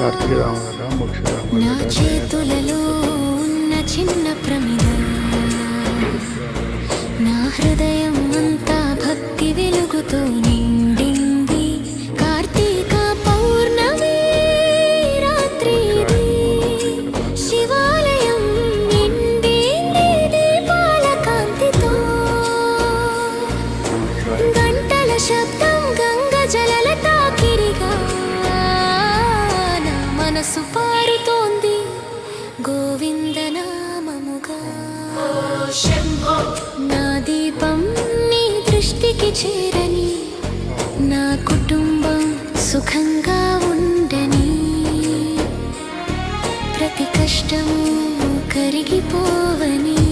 నా చేతులలో ఉన్న చిన్న ప్రమిద, నా హృదయం అంతా భక్తి వెలుగుతో నిండింది. కార్తీక పౌర్ణమి రాత్రి ఇది, శివాలయం నిండింది దీపాల కాంతితో. గంటల శబ్దం గంగ జలల తాకిరిగా నా మనసు పారుతోంది గోవిందనామముగా. నా దీపం నీ దృష్టికి చేరని, నా కుటుంబం సుఖంగా ఉండని, ప్రతి కష్టము కరిగిపోవని.